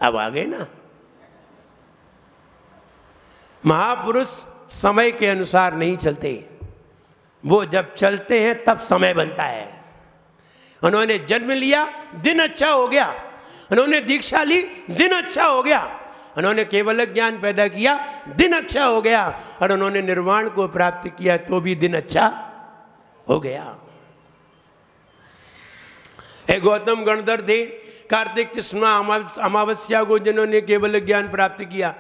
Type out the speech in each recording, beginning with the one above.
अब आ गए ना। महापुरुष समय के अनुसार नहीं चलते, वो जब चलते हैं तब समय बनता है। उन्होंने जन्म लिया, दिन अच्छा हो गया। उन्होंने दीक्षा ली, दिन अच्छा हो गया। उन्होंने केवल ज्ञान पैदा किया, दिन अच्छा हो गया। और उन्होंने निर्वाण को प्राप्त किया तो भी दिन अच्छा हो गया। एक गौतम गणधर थे, कार्तिक कृष्ण अमावस्या को जिन्होंने केवल ज्ञान प्राप्त किया।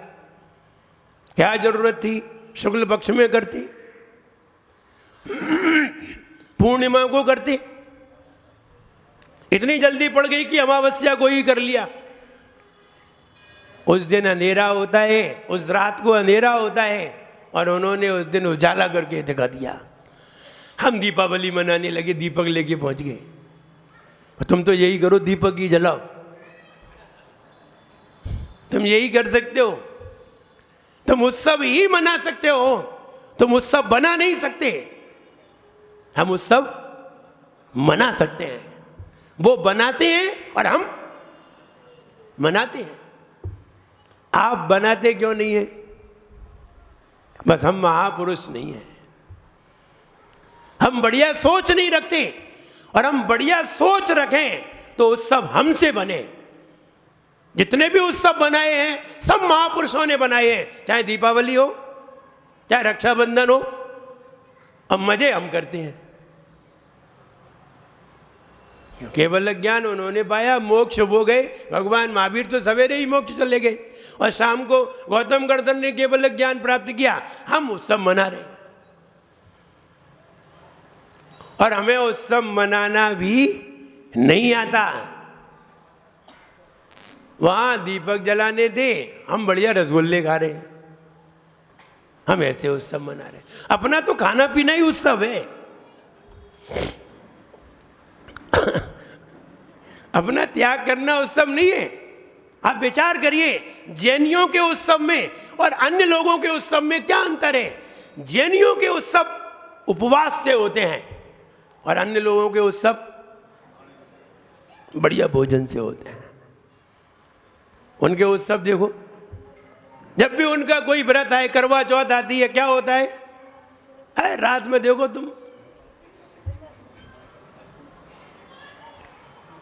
क्या जरूरत थी शुक्ल पक्ष में करते, पूर्णिमा को करते? इतनी जल्दी पड़ गई कि अमावस्या को ही कर लिया। उस दिन अंधेरा होता है, उस रात को अंधेरा होता है, और उन्होंने उस दिन उजाला करके दिखा दिया। हम दीपावली मनाने लगे, दीपक लेके पहुंच गए। तुम तो यही करो, दीपक ही जलाओ, तुम यही कर सकते हो। तुम उत्सव ही मना सकते हो, तुम उत्सव बना नहीं सकते। हम उत्सव मना सकते हैं, वो बनाते हैं और हम मनाते हैं। आप बनाते क्यों नहीं है? बस हम महापुरुष नहीं हैं, हम बढ़िया सोच नहीं रखते। और हम बढ़िया सोच रखें तो उत्सव हमसे बने। जितने भी उत्सव बनाए हैं सब महापुरुषों ने बनाए हैं, चाहे दीपावली हो, चाहे रक्षाबंधन हो। अब मजे हम करते हैं। केवल ज्ञान उन्होंने पाया, मोक्ष हो गए। भगवान महावीर तो सवेरे ही मोक्ष चले गए, और शाम को गौतम गणधर ने केवल ज्ञान प्राप्त किया। हम उत्सव मना रहे, और हमें उत्सव मनाना भी नहीं आता। वहां दीपक जलाने थे, हम बढ़िया रसगुल्ले खा रहे। हम ऐसे उत्सव मना रहे। अपना तो खाना पीना ही उत्सव है। अपना त्याग करना उत्सव नहीं है। आप विचार करिए, जैनियों के उत्सव में और अन्य लोगों के उत्सव में क्या अंतर है? जैनियों के उत्सव उपवास से होते हैं, और अन्य लोगों के उत्सव बढ़िया भोजन से होते हैं। उनके उत्सव देखो, जब भी उनका कोई व्रत आए, करवा चौथ आती है, क्या होता है? अरे रात में देखो तुम,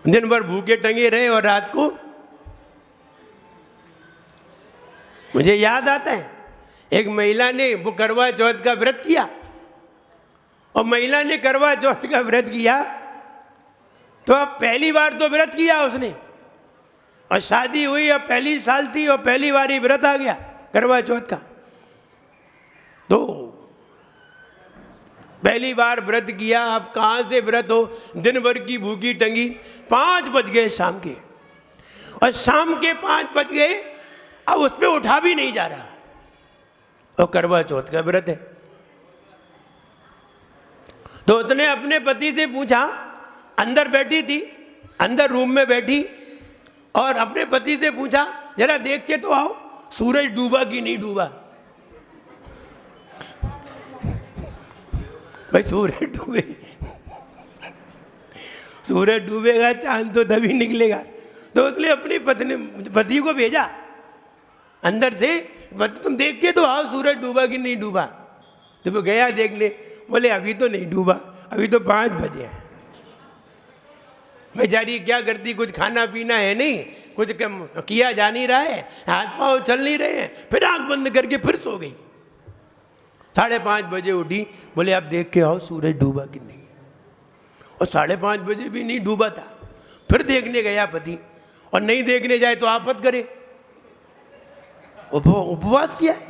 दिन भर भूखे टंगे रहे, और रात को मुझे याद आता है एक महिला ने वो करवा चौथ का व्रत किया। और महिला ने करवा चौथ का व्रत किया तो अब पहली बार तो व्रत किया उसने, और शादी हुई, अब पहली साल थी और पहली बार ही व्रत आ गया करवा चौथ का। तो पहली बार व्रत किया, अब कहाँ से व्रत हो? दिन भर की भूखी टंगी। 5 बज गए शाम के, और शाम के 5 बज गए, अब उस पर उठा भी नहीं जा रहा। और करवा चौथ का व्रत है। तो उसने अपने पति से पूछा, अंदर बैठी थी, अंदर रूम में बैठी, और अपने पति से पूछा, जरा देख के तो आओ सूरज डूबा कि नहीं डूबा। भाई सूरज डूबे, सूरज डूबेगा चांद तो तभी निकलेगा। तो उसने अपनी पति को भेजा अंदर से, तुम देख के तो आओ सूरज डूबा कि नहीं डूबा। तो वो गया देखने, बोले अभी तो नहीं डूबा, अभी तो 5 बजे है। बेचारी क्या करती, कुछ खाना पीना है नहीं, कुछ किया जा नहीं रहा है, हाथ पांव चल नहीं रहे हैं, फिर आंख बंद करके फिर सो गई। 5:30 बजे उठी, बोले आप देख के आओ सूरज डूबा कि नहीं। और 5:30 बजे भी नहीं डूबा था। फिर देखने गया पति, और नहीं देखने जाए तो आफत करे। उपवास किया है,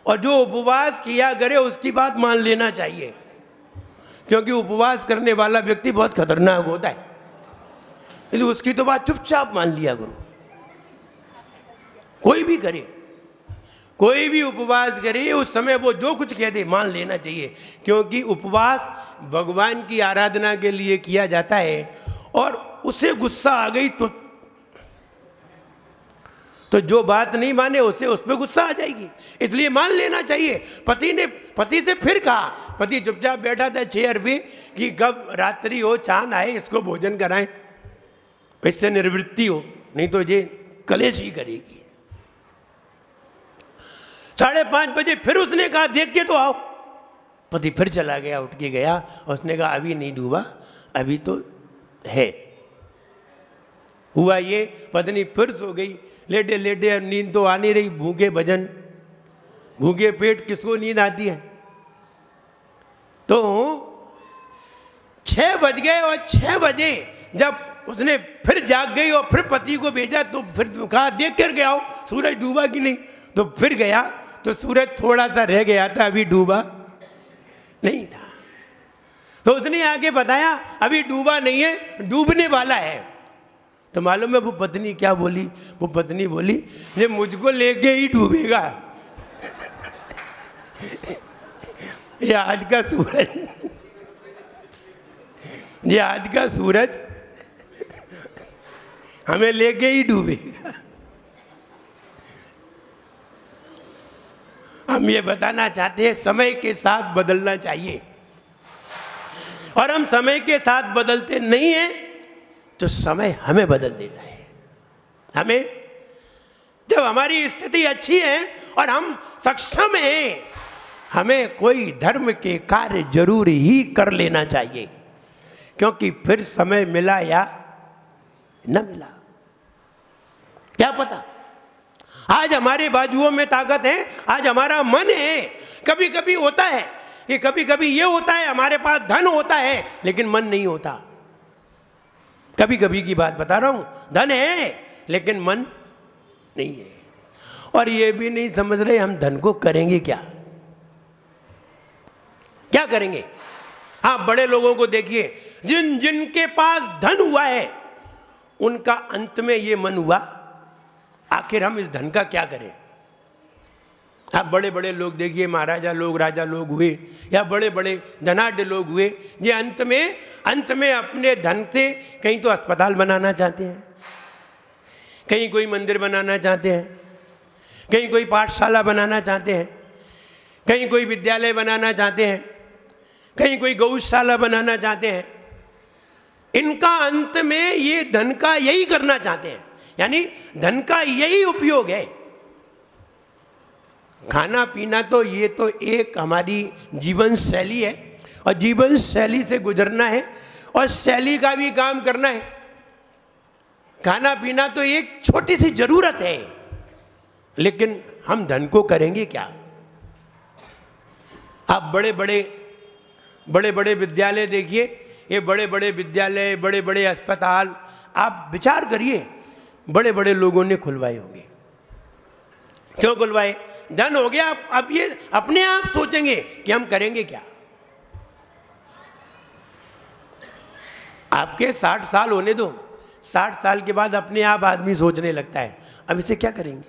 और जो उपवास किया करे उसकी बात मान लेना चाहिए, क्योंकि उपवास करने वाला व्यक्ति बहुत खतरनाक होता है। इसलिए उसकी तो बात चुपचाप मान लिया करो। कोई भी करे, कोई भी उपवास करे, उस समय वो जो कुछ कह दे मान लेना चाहिए, क्योंकि उपवास भगवान की आराधना के लिए किया जाता है। और उसे गुस्सा आ गई तो जो बात नहीं माने उसे उस पर गुस्सा आ जाएगी, इसलिए मान लेना चाहिए। पति से फिर कहा, पति चुपचाप बैठा था चेयर पे, कि कब रात्रि हो, चांद आए, इसको भोजन कराएं, इससे निवृत्ति हो, नहीं तो ये कलेश ही करेगी। 5:30 बजे फिर उसने कहा देख के तो आओ। पति फिर चला गया, उठ के गया और उसने कहा अभी नहीं डूबा, अभी तो है। हुआ ये, पत्नी फिर सो गई, लेटे लेटे नींद तो आ नहीं रही, भूखे भजन, भूखे पेट किसको नींद आती है। तो 6 बज गए और 6 बजे जब उसने फिर जाग गई और फिर पति को भेजा तो फिर कहा देख कर के आओ सूरज डूबा कि नहीं। तो फिर गया तो सूरज थोड़ा सा रह गया था, अभी डूबा नहीं था। तो उसने आके बताया अभी डूबा नहीं है, डूबने वाला है। तो मालूम है वो पत्नी क्या बोली? वो पत्नी बोली ये मुझको लेके ही डूबेगा। ये आज का सूरज, ये आज का सूरज हमें लेके ही डूबेगा। हम ये बताना चाहते हैं समय के साथ बदलना चाहिए, और हम समय के साथ बदलते नहीं हैं तो समय हमें बदल देता है। हमें जब हमारी स्थिति अच्छी है और हम सक्षम हैं, हमें कोई धर्म के कार्य जरूर ही कर लेना चाहिए, क्योंकि फिर समय मिला या न मिला क्या पता। आज हमारे बाजुओं में ताकत है, आज हमारा मन है। कभी कभी होता है कि कभी कभी ये होता है हमारे पास धन होता है लेकिन मन नहीं होता। कभी कभी की बात बता रहा हूं, धन है लेकिन मन नहीं है, और ये भी नहीं समझ रहे हम धन को करेंगे क्या, क्या करेंगे। हाँ, बड़े लोगों को देखिए, जिनके पास धन हुआ है उनका अंत में ये मन हुआ आखिर हम इस धन का क्या करें। आप बड़े बड़े लोग देखिए, महाराजा लोग, राजा लोग हुए या बड़े बड़े धनाढ्य लोग हुए, ये अंत में अपने धन से कहीं तो अस्पताल बनाना चाहते हैं, कहीं कोई मंदिर बनाना चाहते हैं, कहीं कोई पाठशाला बनाना चाहते हैं, कहीं कोई विद्यालय बनाना चाहते हैं, कहीं कोई गौशाला बनाना चाहते हैं। इनका अंत में ये धन का यही करना चाहते हैं, यानी धन का यही उपयोग है। खाना पीना तो ये तो एक हमारी जीवन शैली है, और जीवन शैली से गुजरना है और शैली का भी काम करना है। खाना पीना तो एक छोटी सी जरूरत है, लेकिन हम धन को करेंगे क्या। आप बड़े बड़े विद्यालय देखिए, ये बड़े बड़े विद्यालय, बड़े बड़े अस्पताल, आप विचार करिए बड़े बड़े लोगों ने खुलवाए होंगे। क्यों खुलवाए? धन हो गया। अब ये अपने आप सोचेंगे कि हम करेंगे क्या। आपके 60 साल होने दो, 60 साल के बाद अपने आप आदमी सोचने लगता है अब इसे क्या करेंगे।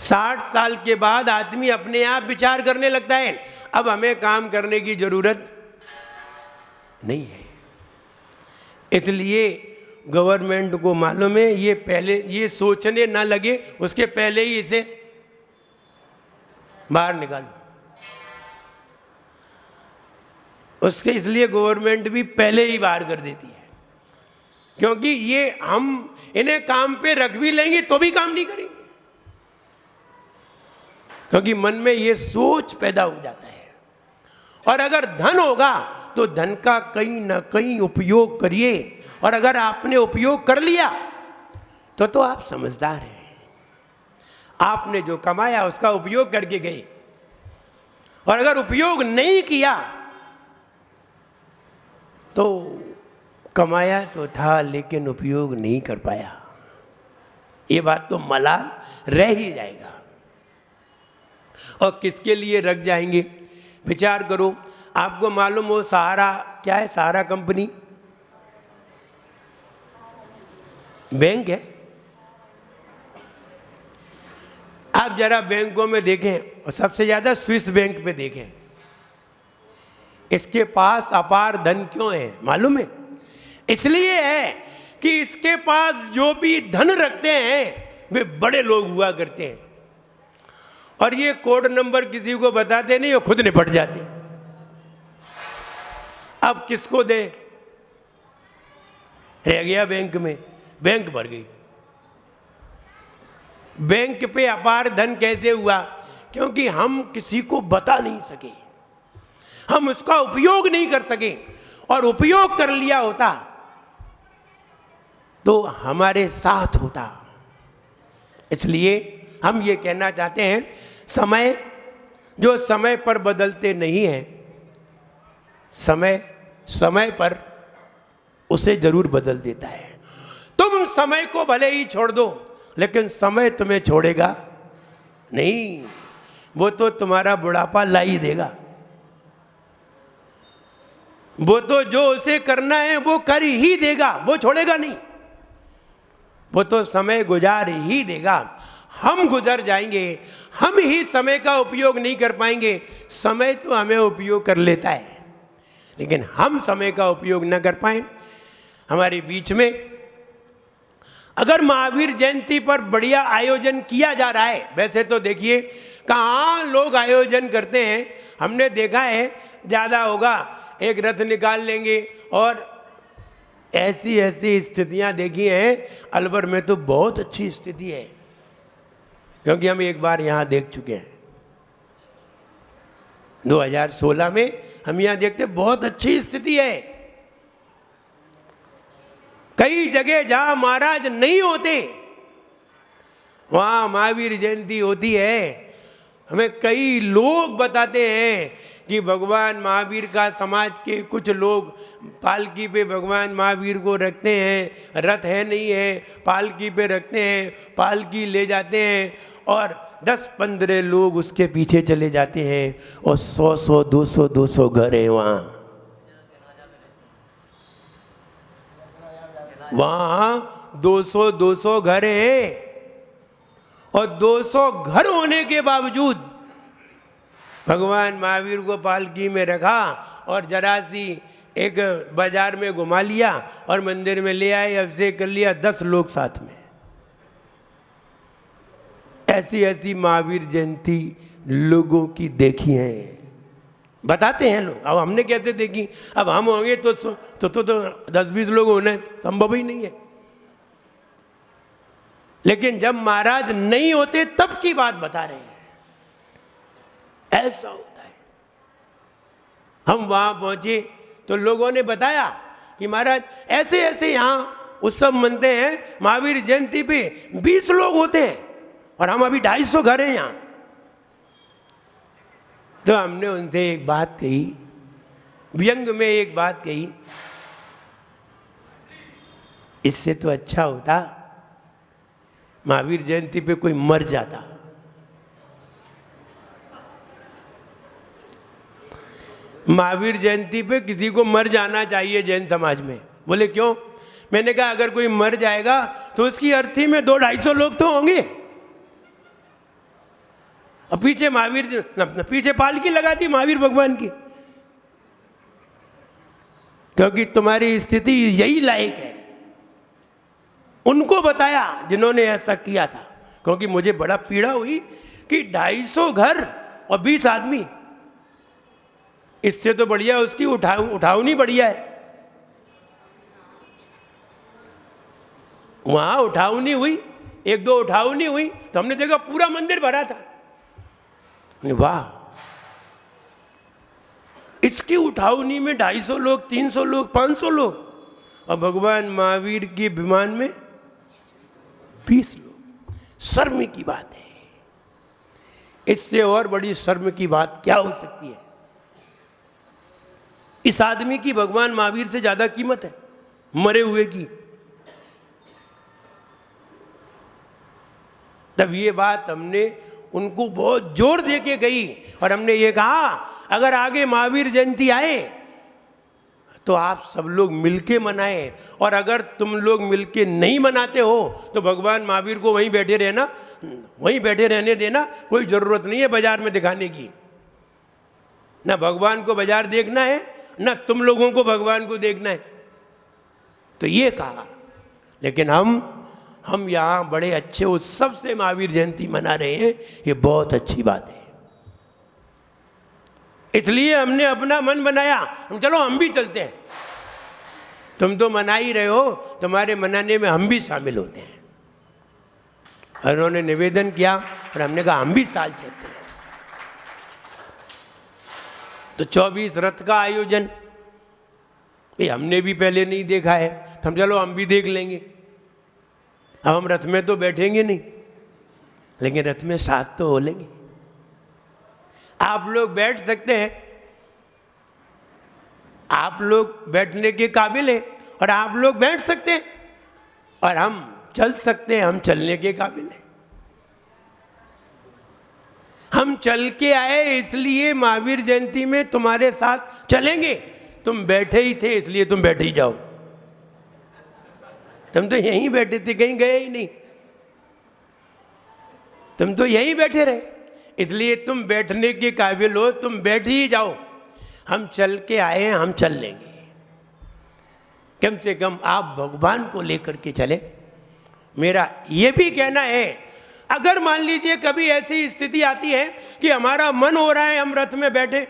60 साल के बाद आदमी अपने आप विचार करने लगता है अब हमें काम करने की जरूरत नहीं है। इसलिए गवर्नमेंट को मालूम है ये पहले ये सोचने ना लगे उसके पहले ही इसे बाहर निकालो। उसके इसलिए गवर्नमेंट भी पहले ही बाहर कर देती है, क्योंकि ये हम इन्हें काम पे रख भी लेंगे तो भी काम नहीं करेंगे, क्योंकि मन में ये सोच पैदा हो जाता है। और अगर धन होगा तो धन का कहीं ना कहीं उपयोग करिए, और अगर आपने उपयोग कर लिया तो आप समझदार हैं। आपने जो कमाया उसका उपयोग करके गए, और अगर उपयोग नहीं किया तो कमाया तो था लेकिन उपयोग नहीं कर पाया, ये बात तो मलाल रह ही जाएगा। और किसके लिए रख जाएंगे? विचार करो। आपको मालूम हो सहारा क्या है? सहारा कंपनी बैंक है। आप जरा बैंकों में देखें, और सबसे ज्यादा स्विस बैंक पे देखें, इसके पास अपार धन क्यों है मालूम है? इसलिए है कि इसके पास जो भी धन रखते हैं वे बड़े लोग हुआ करते हैं, और ये कोड नंबर किसी को बताते नहीं, वो खुद निपट जाते। अब किसको दे? रह गया बैंक में, बैंक भर गई। बैंक पे अपार धन कैसे हुआ? क्योंकि हम किसी को बता नहीं सके, हम उसका उपयोग नहीं कर सके, और उपयोग कर लिया होता तो हमारे साथ होता। इसलिए हम ये कहना चाहते हैं, समय जो समय पर बदलते नहीं हैं, समय समय पर उसे जरूर बदल देता है। तुम समय को भले ही छोड़ दो, लेकिन समय तुम्हें छोड़ेगा नहीं। वो तो तुम्हारा बुढ़ापा ला ही देगा। वो तो जो उसे करना है वो कर ही देगा, वो छोड़ेगा नहीं। वो तो समय गुजार ही देगा। हम गुजर जाएंगे, हम ही समय का उपयोग नहीं कर पाएंगे। समय तो हमें उपयोग कर लेता है, लेकिन हम समय का उपयोग न कर पाए। हमारे बीच में अगर महावीर जयंती पर बढ़िया आयोजन किया जा रहा है, वैसे तो देखिए कहाँ लोग आयोजन करते हैं, हमने देखा है ज़्यादा होगा एक रथ निकाल लेंगे, और ऐसी ऐसी स्थितियां देखी हैं। अलवर में तो बहुत अच्छी स्थिति है, क्योंकि हम एक बार यहाँ देख चुके हैं। 2016 में हम यहाँ देखते बहुत अच्छी स्थिति है। कई जगह जहां महाराज नहीं होते वहां महावीर जयंती होती है। हमें कई लोग बताते हैं कि भगवान महावीर का समाज के कुछ लोग पालकी पे भगवान महावीर को रखते हैं, रथ है नहीं है, पालकी पे रखते हैं, पालकी ले जाते हैं, और 10-15 लोग उसके पीछे चले जाते हैं, और 100 200 घर हैं वहाँ 200 घर हैं, और 200 घर होने के बावजूद भगवान महावीर को पालकी में रखा, और जरा सी एक बाजार में घुमा लिया और मंदिर में ले आए, अभिषेक कर लिया, 10 लोग साथ में। ऐसी ऐसी महावीर जयंती लोगों की देखी है, बताते हैं लोग। अब हमने कैसे देखी? अब हम होंगे तो 10-20 लोग होने संभव ही नहीं है। लेकिन जब महाराज नहीं होते तब की बात बता रहे हैं, ऐसा होता है। हम वहां पहुंचे तो लोगों ने बताया कि महाराज ऐसे ऐसे यहाँ उत्सव मनते हैं, महावीर जयंती पे 20 लोग होते हैं, और हम अभी 250 घर हैं यहाँ। तो हमने उनसे एक बात कही, व्यंग में एक बात कही, इससे तो अच्छा होता महावीर जयंती पे कोई मर जाता। महावीर जयंती पे किसी को मर जाना चाहिए जैन समाज में। बोले क्यों? मैंने कहा अगर कोई मर जाएगा तो उसकी अर्थी में 200-250 लोग तो होंगे, और पीछे महावीर पीछे पालकी लगा दी महावीर भगवान की, क्योंकि तुम्हारी स्थिति यही लायक है। उनको बताया जिन्होंने ऐसा किया था, क्योंकि मुझे बड़ा पीड़ा हुई कि 250 घर और 20 आदमी, इससे तो बढ़िया उसकी उठावनी बढ़िया है। वहां उठावनी हुई, 1-2 उठावनी हुई तो हमने देखा पूरा मंदिर भरा था। वाह, इसकी उठावनी में 250 लोग, 300 लोग, 500 लोग, और भगवान महावीर के विमान में 20 लोग। शर्म की बात है। इससे और बड़ी शर्म की बात क्या हो सकती है? इस आदमी की भगवान महावीर से ज्यादा कीमत है मरे हुए की। तब ये बात हमने उनको बहुत जोर दे के गई, और हमने ये कहा अगर आगे महावीर जयंती आए तो आप सब लोग मिलके मनाएं, और अगर तुम लोग मिलके नहीं मनाते हो तो भगवान महावीर को वहीं बैठे रहना, वहीं बैठे रहने देना। कोई जरूरत नहीं है बाजार में दिखाने की। ना भगवान को बाजार देखना है, ना तुम लोगों को भगवान को देखना है। तो ये कहा। लेकिन हम यहाँ बड़े अच्छे उत्सव से महावीर जयंती मना रहे हैं, ये बहुत अच्छी बात है। इसलिए हमने अपना मन बनाया, चलो हम भी चलते हैं। तुम तो मना ही रहे हो, तुम्हारे मनाने में हम भी शामिल होते हैं। और उन्होंने निवेदन किया और हमने कहा हम भी साल चलते हैं। तो 24 रथ का आयोजन, ये हमने भी पहले नहीं देखा है, तो हम चलो हम भी देख लेंगे। अब हम रथ में तो बैठेंगे नहीं, लेकिन रथ में साथ तो हो लेंगे। आप लोग बैठ सकते हैं, आप लोग बैठने के काबिल हैं और आप लोग बैठ सकते हैं, और हम चल सकते हैं, हम चलने के काबिल हैं। हम चल के आए इसलिए महावीर जयंती में तुम्हारे साथ चलेंगे। तुम बैठे ही थे इसलिए तुम बैठे ही जाओ। तुम तो यहीं बैठे थे, कहीं गए ही नहीं, तुम तो यहीं बैठे रहे, इसलिए तुम बैठने के काबिल हो, तुम बैठ ही जाओ। हम चल के आए हैं, हम चल लेंगे। कम से कम आप भगवान को लेकर के चले। मेरा ये भी कहना है, अगर मान लीजिए कभी ऐसी स्थिति आती है कि हमारा मन हो रहा है हम रथ में बैठे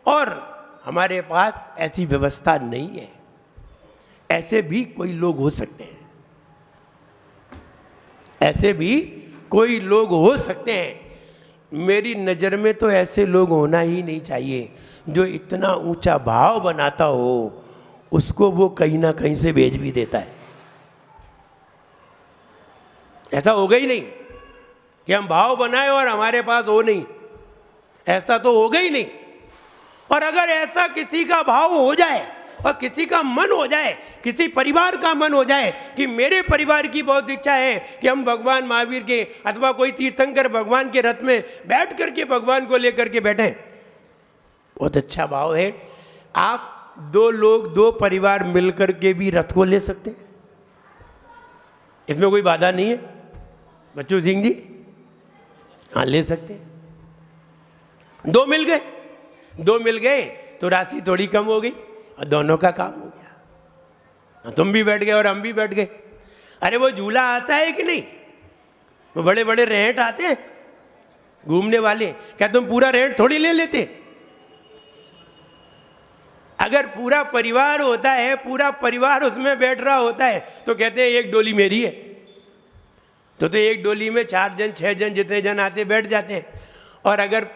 और हमारे पास ऐसी व्यवस्था नहीं है, ऐसे भी कोई लोग हो सकते हैं, ऐसे भी कोई लोग हो सकते हैं। मेरी नज़र में तो ऐसे लोग होना ही नहीं चाहिए। जो इतना ऊंचा भाव बनाता हो उसको वो कहीं ना कहीं से भेज भी देता है। ऐसा होगा ही नहीं कि हम भाव बनाए और हमारे पास हो नहीं, ऐसा तो होगा ही नहीं। और अगर ऐसा किसी का भाव हो जाए और किसी का मन हो जाए, किसी परिवार का मन हो जाए कि मेरे परिवार की बहुत इच्छा है कि हम भगवान महावीर के अथवा कोई तीर्थंकर भगवान के रथ में बैठ करके भगवान को लेकर के बैठें, बहुत अच्छा भाव है। आप 2 लोग 2 परिवार मिलकर के भी रथ को ले सकते हैं, इसमें कोई बाधा नहीं है। बच्चू सिंह जी, हाँ ले सकते हैं। 2 मिल गए, 2 मिल गए तो राशि थोड़ी कम हो गई और दोनों का काम हो गया। तुम भी बैठ गए और हम भी बैठ गए। अरे वो झूला आता है कि नहीं, वो बड़े बड़े रेंट आते हैं घूमने वाले, क्या तुम पूरा रेंट थोड़ी ले लेते? अगर पूरा परिवार होता है, पूरा परिवार उसमें बैठ रहा होता है तो कहते हैं एक डोली मेरी है। तो एक डोली में 4 जन 6 जन जितने जन आते बैठ जाते हैं। और अगर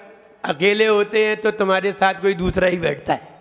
अकेले होते हैं तो तुम्हारे साथ कोई दूसरा ही बैठता है।